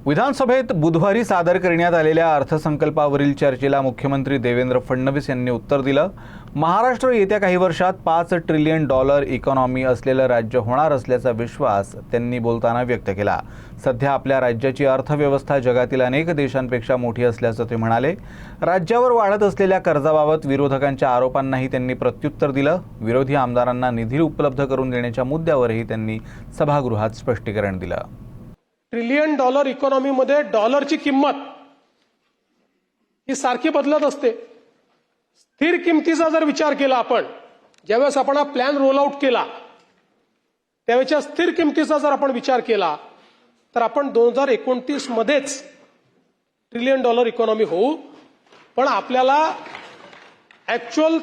विधानसभेत बुधवारी सादर करण्यात आलेल्या अर्थसंकल्पावरील चर्चेला मुख्यमंत्री देवेंद्र फडणवीस यांनी उत्तर दिलं। महाराष्ट्र येत्या काही वर्षात $5 ट्रिलियन इकॉनॉमी असलेलं राज्य होणार असल्याचा विश्वास त्यांनी बोलताना व्यक्त केला। सध्या आपल्या राज्याची अर्थव्यवस्था जगातील अनेक देशांपेक्षा मोठी असल्याचं ते म्हणाले। राज्यावर वाढत असलेल्या कर्जाबाबत विरोधकांच्या आरोपांनाही त्यांनी प्रत्युत्तर दिलं। विरोधी आमदारांना निधी उपलब्ध करून देण्याच्या मुद्द्यावरही त्यांनी सभागृहात स्पष्टीकरण दिलं। ट्रिलियन डॉलर इकॉनॉमीमध्ये डॉलरची किंमत ही सारखी बदलत असते। स्थिर किमतीचा जर विचार केला आपण, ज्यावेळेस आपण हा प्लॅन रोल आउट केला त्यावेळेच्या स्थिर किमतीचा जर आपण विचार केला तर आपण 2029 मध्येच ट्रिलियन डॉलर इकॉनॉमी होऊ। पण आपल्याला ऍक्च्युअल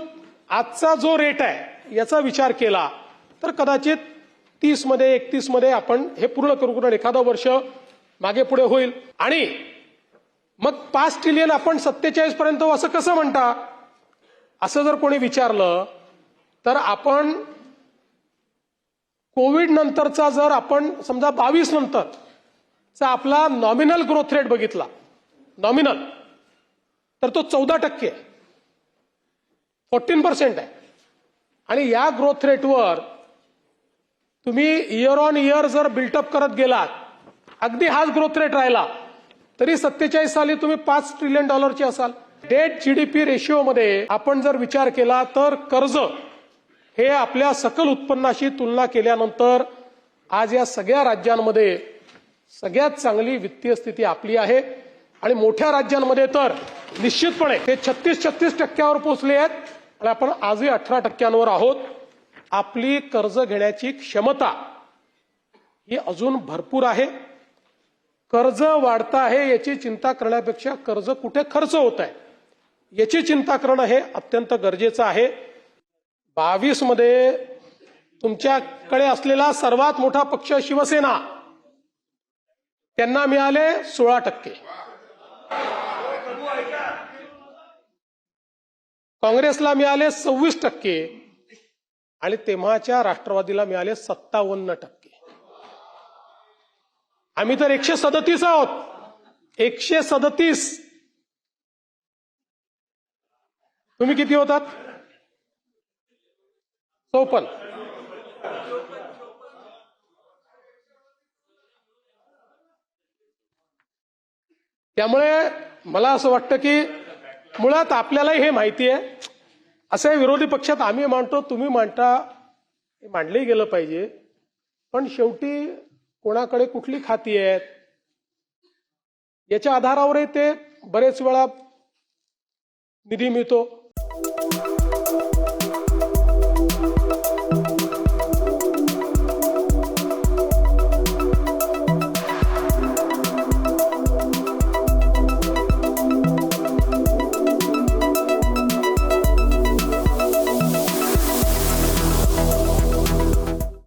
आजचा जो रेट आहे याचा विचार केला तर कदाचित 30 मध्ये 31 मध्ये आपण हे पूर्ण करू, कारण एखादं वर्ष मागे पुढे होईल। आणि मग 5 ट्रिलियन आपण 47 पर्यंत असं कसं म्हणता, असं जर कोणी विचारलं तर आपण कोविड नंतरचा जर आपण समजा 22 नंतरचा आपला नॉमिनल ग्रोथ रेट बघितला, नॉमिनल, तर तो 14% 14% आहे। आणि या ग्रोथ रेटवर तुम्ही इयर ऑन इयर जर बिल्टअप करत गेलात, अगदी हाच ग्रोथ रेट राहिला तरी 47 साली तुम्ही $5 ट्रिलियन असाल। डेट जीडीपी रेशिओ मध्ये आपण जर विचार केला तर कर्ज हे आपल्या सकल उत्पन्नाशी तुलना केल्यानंतर आज या सगळ्या राज्यांमध्ये सगळ्यात चांगली वित्तीय स्थिती आपली आहे। आणि मोठ्या राज्यांमध्ये तर निश्चितपणे ते 36% पोहोचले आहेत आणि आपण आजही 18% आहोत। आपली कर्ज घेण्याची क्षमता ही अजून भरपूर आहे। कर्ज वाढतं आहे याची चिंता करण्यापेक्षा कर्ज कुठे खर्च होत आहे याची चिंता करणं हे अत्यंत गरजेचं आहे। 22 मध्ये तुमच्याकडे असलेला सर्वात मोठा पक्ष शिवसेना, त्यांना मिळाले 16%, काँग्रेसला मिळाले 26% आणि तेव्हाच्या राष्ट्रवादीला मिळाले 57%। आम्ही तर 137 आहोत, 137। तुम्ही किती होतात? 54। त्यामुळे मला असं वाटतं की मुळात आपल्यालाही हे माहिती आहे, असे विरोधी पक्षात आम्ही मांडतो, तुम्ही मांडता, मांडले गेलं पाहिजे। पण शेवटी कोणाकडे कुठली खाती आहेत याच्या आधारावरही ते बरेच वेळा निधी मिळतो।